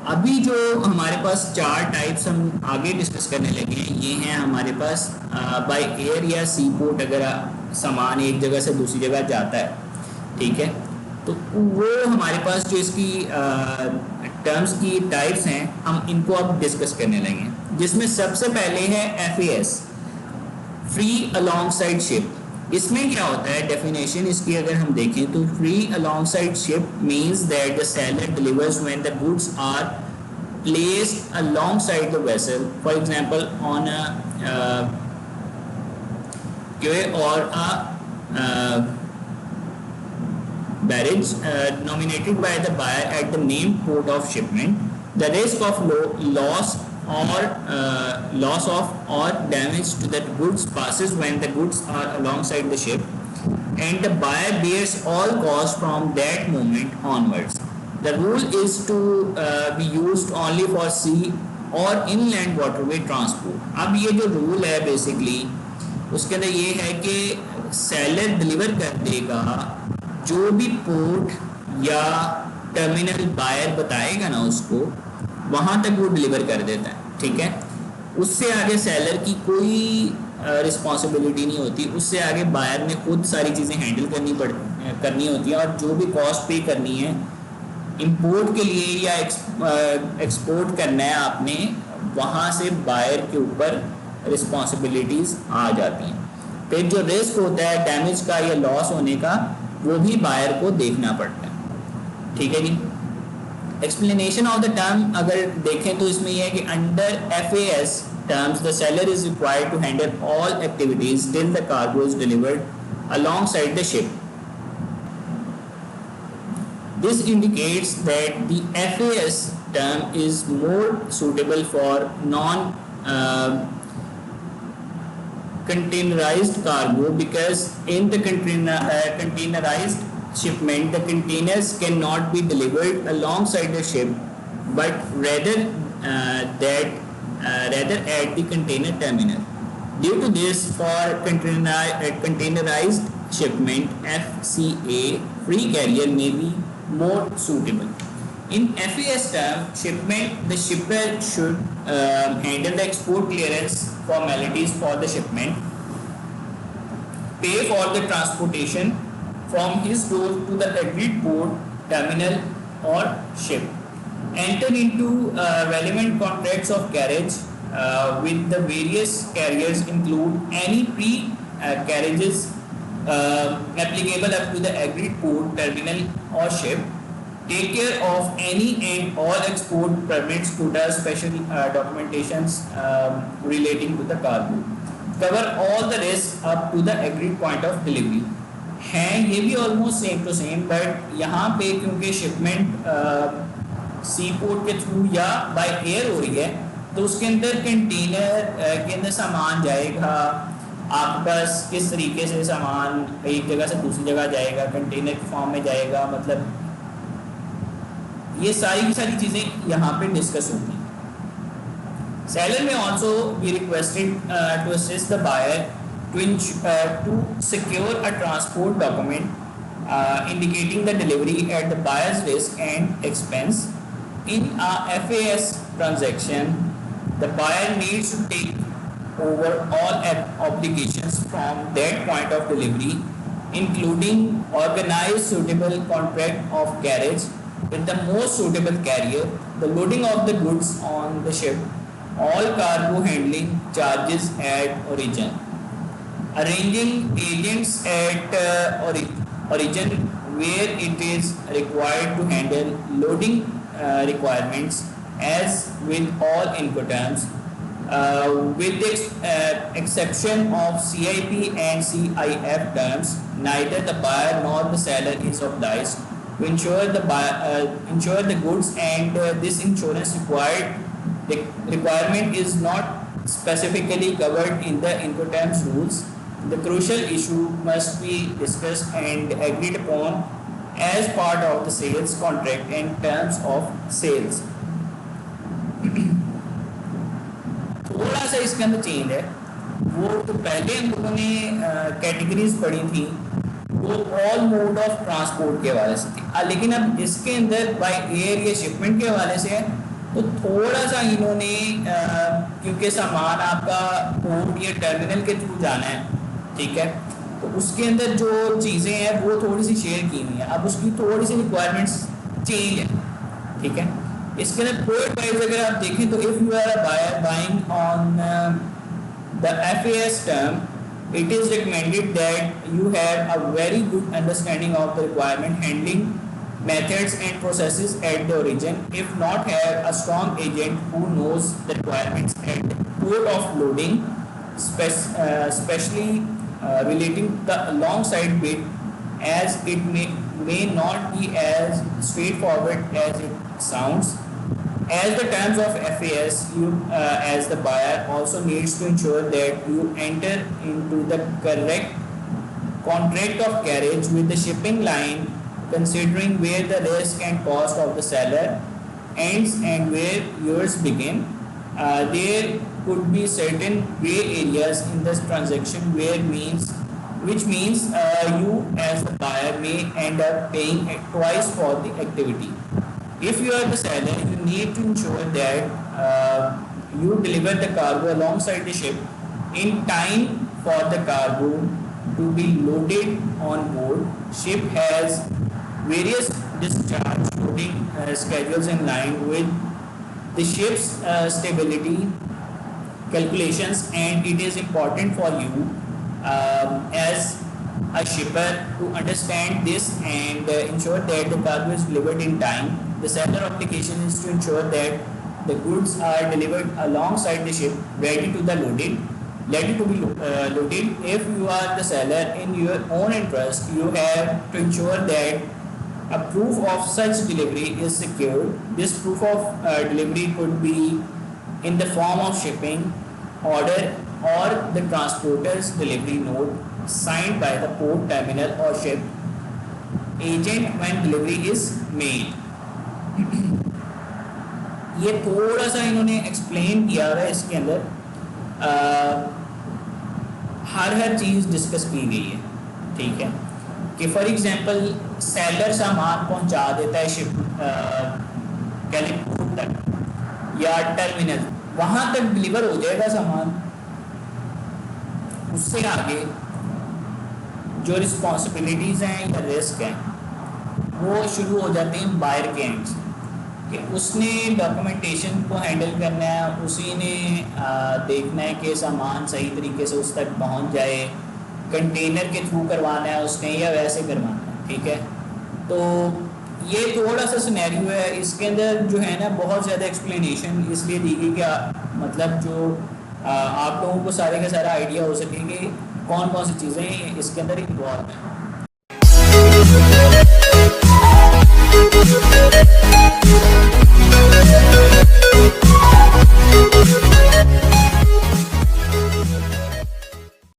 अभी जो हमारे पास चार टाइप्स हम आगे डिस्कस करने लगे हैं, ये हैं हमारे पास बाय एयर या सी पोर्ट। अगर सामान एक जगह से दूसरी जगह जाता है, ठीक है, तो वो हमारे पास जो इसकी टर्म्स की टाइप्स हैं, हम इनको अब डिस्कस करने लगे हैं। जिसमें सबसे पहले है FAS, फ्री अलोंगसाइड शिप। इसमें क्या होता है, डेफिनेशन इसकी अगर हम देखें तो free alongside ship means that the seller delivers when the goods are placed alongside the vessel, for example on a quay or a barge nominated by the buyer at the named port of shipment. The risk of loss of or damage to the goods passes when the goods are alongside the ship, and the buyer bears all costs from that moment onwards. The rule is to be used only for sea or inland waterway transport. अब ये जो rule है basically उसके अंदर ये है कि seller deliver कर देगा जो भी पोर्ट या टर्मिनल बायर बताएगा ना उसको, वहाँ तक वो डिलीवर कर देता है, ठीक है। उससे आगे सेलर की कोई रिस्पॉन्सिबिलिटी नहीं होती, उससे आगे बायर ने खुद सारी चीज़ें हैंडल करनी होती है, और जो भी कॉस्ट पे करनी है इंपोर्ट के लिए या एक्सपोर्ट करना है आपने, वहाँ से बायर के ऊपर रिस्पॉन्सिबिलिटीज़ आ जाती हैं। फिर जो रिस्क होता है डैमेज का या लॉस होने का, वो भी बायर को देखना पड़ता है, ठीक है जी। एक्सप्लेनेशन ऑफ द टर्म अगर देखें तो इसमें यह है कि under FAS terms the seller is required to handle all activities till the cargo is delivered alongside the ship. This indicates that the FAS term is more suitable for containerized cargo, because in the containerized shipment the containers cannot be delivered alongside the ship, but rather at the container terminal. Due to this, for containerized shipment, FCA free carrier may be more suitable. In FAS term shipment, the shipper should handle the export clearance formalities for the shipment, pay for the transportation from his door to the agreed port, terminal or ship, enter into relevant contracts of carriage with the various carriers, include any carriages applicable up to the agreed port, terminal or ship, take care of any and all export permits, quotas, special documentations relating to the cargo, cover all the risks up to the agreed point of delivery. हैं ये भी almost same to same, but यहाँ पे क्योंकि shipment sea port के through या by air हो रही है, तो उसके अंदर कंटेनर के अंदर सामान जाएगा, आपके पास किस तरीके से सामान एक जगह से दूसरी जगह जाएगा, कंटेनर के फॉर्म में जाएगा, मतलब ये सारी की सारी चीज़ें यहाँ पे डिस्कस होती हैं। Seller may also be requested to assist the buyer to secure a transport document indicating the delivery at the buyer's risk and expense. In a FAS transaction, the buyer needs to take over all obligations from that point of delivery, including organize suitable contract of carriage with the most suitable carrier, the loading of the goods on the ship, all cargo handling charges at origin, arranging agents at origin where it is required to handle loading requirements, as with all Incoterms, with the exception of CIP and CIF terms. Neither the buyer nor the seller is obliged to insure the goods, and this insurance requirement is not specifically covered in the Incoterms rules. The crucial issue must be discussed and agreed upon as part of the sales contract and terms of sales. थोड़ा सा इसके अंदर change है, वो तो पहले हम लोगों ने कैटेगरीज पढ़ी थी, वो ऑल मोड ऑफ ट्रांसपोर्ट के हवाले से थी, लेकिन अब इसके अंदर बाय एयर या शिपमेंट के हवाले से है, तो थोड़ा सा इन्होंने क्योंकि सामान आपका पोर्ट या टर्मिनल के थ्रू जाना है, ठीक है, तो उसके अंदर जो चीज़ें हैं वो थोड़ी सी शेयर की हुई हैं, अब उसकी थोड़ी सी रिक्वायरमेंट्स चेंज है, ठीक है। इसके अंदर पोर्ट वाइज अगर आप देखें तो if you are a buyer buying on the FAS term, it is recommended that you have a very good understanding of the requirement handling methods and processes at the origin. If not, have a strong agent who knows the requirements at port of loading, especially relating the alongside bit, as it may not be as straightforward as it sounds. As the terms of FAS, you as the buyer also needs to ensure that you enter into the correct contract of carriage with the shipping line, considering where the risk and cost of the seller ends and where yours begin. There could be certain gray areas in this transaction which means you as the buyer may end up paying twice for the activity. If you are the seller, you need to ensure that you deliver the cargo alongside the ship in time for the cargo to be loaded on board. Ship has various discharge loading schedules in line with the ship's stability calculations, and it is important for you as a shipper to understand this and ensure that the cargo is delivered in time. The seller obligation is to ensure that the goods are delivered alongside the ship, ready to be loaded. If you are the seller, in your own interest, you have to ensure that a proof of such delivery is secured. This proof of delivery could be in the form of shipping order or the transporter's delivery note signed by the port, terminal or ship agent when delivery is made. ये थोड़ा सा इन्होंने explain किया हुआ है, इसके अंदर हर चीज़ discuss की गई है, ठीक है, कि फॉर एग्जांपल सेलर सामान पहुंचा देता है शिप कैलिफोर्निया तक या टर्मिनल, वहाँ तक डिलीवर हो जाएगा सामान, उससे आगे जो रिस्पॉन्सिबिलिटीज़ हैं या रिस्क हैं वो शुरू हो जाते हैं बायर के एंड से, कि उसने डॉक्यूमेंटेशन को हैंडल करना है, उसी ने देखना है कि सामान सही तरीके से उस तक पहुंच जाए, कंटेनर के थ्रू करवाना है उसने या वैसे करवाना है, ठीक है। तो ये थोड़ा सा सिनेरियो है, इसके अंदर जो है ना बहुत ज़्यादा एक्सप्लेनेशन इसलिए दी गई कि मतलब जो आप लोगों को सारे का सारा आइडिया हो सके कि कौन कौन सी चीज़ें इसके अंदर इन्वॉल्व हैं।